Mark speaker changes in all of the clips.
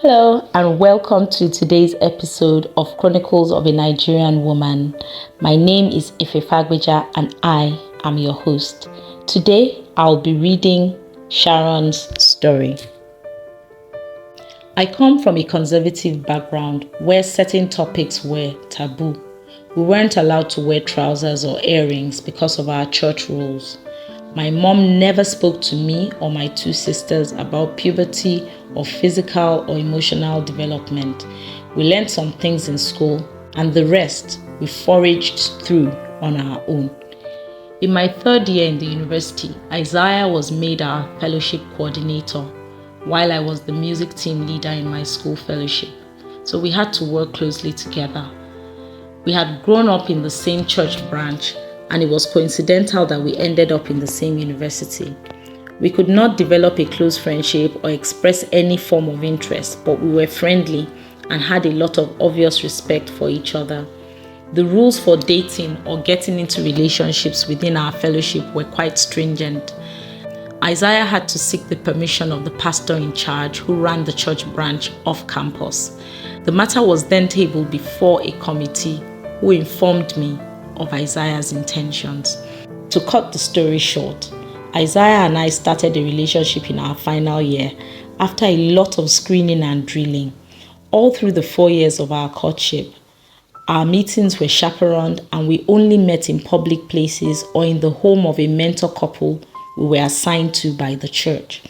Speaker 1: Hello and welcome to today's episode of Chronicles of a Nigerian Woman. My name is Fagbeja and I am your host. Today I'll be reading Sharon's story. I come from a conservative background where certain topics were taboo. We weren't allowed to wear trousers or earrings because of our church rules. My mom never spoke to me or my two sisters about puberty or physical or emotional development. We learned some things in school and the rest we foraged through on our own. In my third year in the university, Isaiah was made our fellowship coordinator while I was the music team leader in my school fellowship. So we had to work closely together. We had grown up in the same church branch, and it was coincidental that we ended up in the same university. We could not develop a close friendship or express any form of interest, but we were friendly and had a lot of obvious respect for each other. The rules for dating or getting into relationships within our fellowship were quite stringent. Isaiah had to seek the permission of the pastor in charge who ran the church branch off campus. The matter was then tabled before a committee who informed me of Isaiah's intentions. To cut the story short, Isaiah and I started a relationship in our final year after a lot of screening and drilling. All through the 4 years of our courtship, our meetings were chaperoned and we only met in public places or in the home of a mentor couple we were assigned to by the church.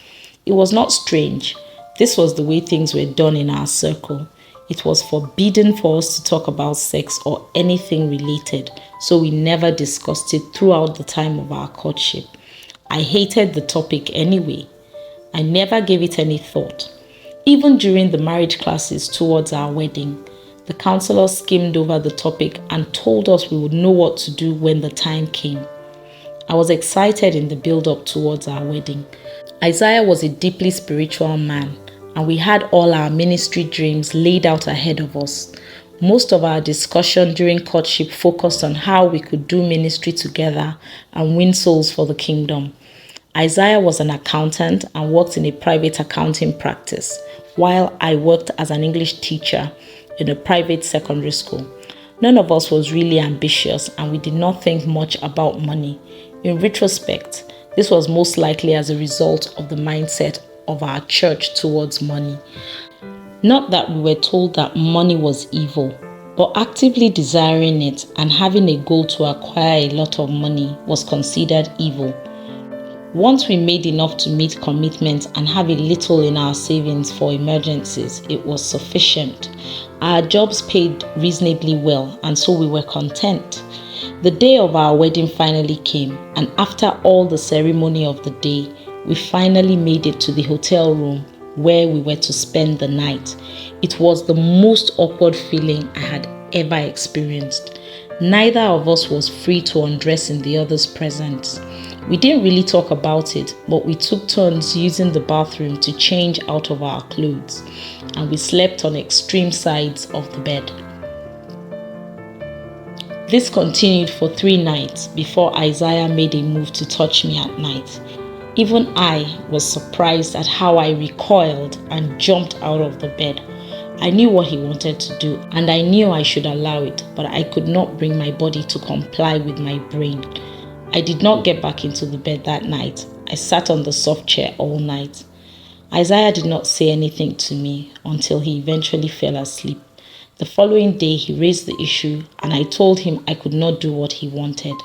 Speaker 1: It was not strange. This was the way things were done in our circle. It was forbidden for us to talk about sex or anything related, so we never discussed it throughout the time of our courtship. I hated the topic anyway. I never gave it any thought. Even during the marriage classes towards our wedding, the counselor skimmed over the topic and told us we would know what to do when the time came. I was excited in the build-up towards our wedding. Isaiah was a deeply spiritual man, and we had all our ministry dreams laid out ahead of us. Most of our discussion during courtship focused on how we could do ministry together and win souls for the kingdom. Isaiah was an accountant and worked in a private accounting practice, while I worked as an English teacher in a private secondary school. None of us was really ambitious and we did not think much about money. In retrospect, this was most likely as a result of the mindset of our church towards money. Not that we were told that money was evil, but actively desiring it and having a goal to acquire a lot of money was considered evil. Once we made enough to meet commitments and have a little in our savings for emergencies, it was sufficient. Our jobs paid reasonably well, and so we were content. The day of our wedding finally came, and after all the ceremony of the day, we finally made it to the hotel room where we were to spend the night. It was the most awkward feeling I had ever experienced. Neither of us was free to undress in the other's presence. We didn't really talk about it, but we took turns using the bathroom to change out of our clothes, and we slept on extreme sides of the bed. This continued for 3 nights before Isaiah made a move to touch me at night. Even I was surprised at how I recoiled and jumped out of the bed. I knew what he wanted to do and I knew I should allow it, but I could not bring my body to comply with my brain. I did not get back into the bed that night. I sat on the soft chair all night. Isaiah did not say anything to me until he eventually fell asleep. The following day he raised the issue and I told him I could not do what he wanted.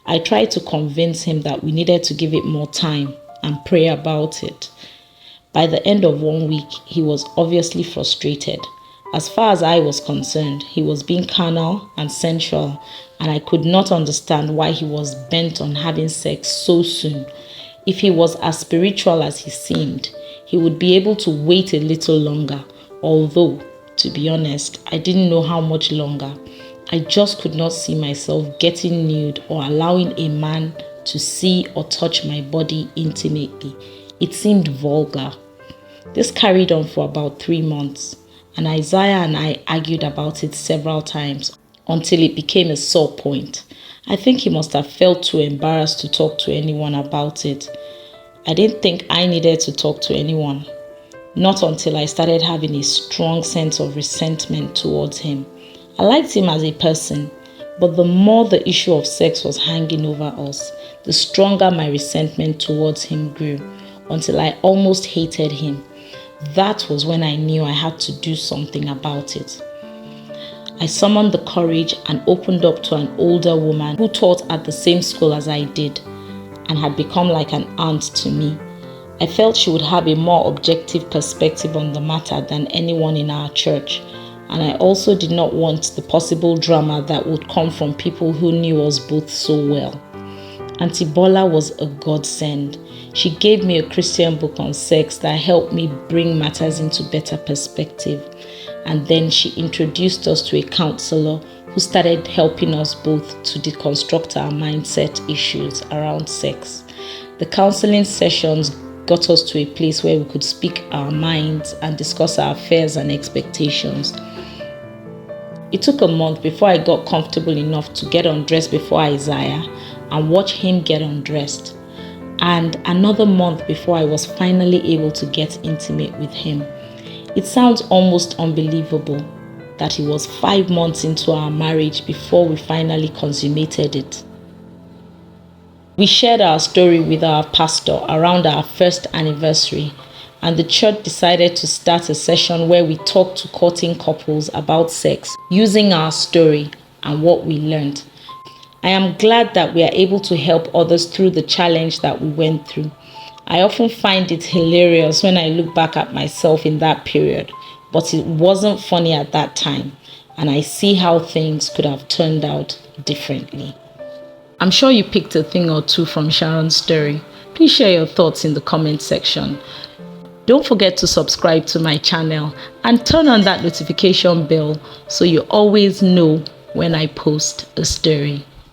Speaker 1: I tried to convince him that we needed to give it more time and pray about it. By the end of 1 week, he was obviously frustrated. As far as I was concerned, he was being carnal and sensual, and I could not understand why he was bent on having sex so soon. If he was as spiritual as he seemed, he would be able to wait a little longer, although, to be honest, I didn't know how much longer. I just could not see myself getting nude or allowing a man to see or touch my body intimately. It seemed vulgar. This carried on for about 3 months, and Isaiah and I argued about it several times until it became a sore point. I think he must have felt too embarrassed to talk to anyone about it. I didn't think I needed to talk to anyone. Not until I started having a strong sense of resentment towards him. I liked him as a person, but the more the issue of sex was hanging over us, the stronger my resentment towards him grew, until I almost hated him. That was when I knew I had to do something about it. I summoned the courage and opened up to an older woman who taught at the same school as I did and had become like an aunt to me. I felt she would have a more objective perspective on the matter than anyone in our church, and I also did not want the possible drama that would come from people who knew us both so well. Auntie Bola was a godsend. She gave me a Christian book on sex that helped me bring matters into better perspective. And then she introduced us to a counselor who started helping us both to deconstruct our mindset issues around sex. The counseling sessions got us to a place where we could speak our minds and discuss our fears and expectations. It took a month before I got comfortable enough to get undressed before Isaiah and watch him get undressed, and another month before I was finally able to get intimate with him. It sounds almost unbelievable that it was 5 months into our marriage before we finally consummated it. We shared our story with our pastor around our first anniversary, and the church decided to start a session where we talked to courting couples about sex using our story and what we learned. I am glad that we are able to help others through the challenge that we went through. I often find it hilarious when I look back at myself in that period, but it wasn't funny at that time, and I see how things could have turned out differently. I'm sure you picked a thing or two from Sharon's story. Please share your thoughts in the comment section. Don't forget to subscribe to my channel and turn on that notification bell so you always know when I post a story.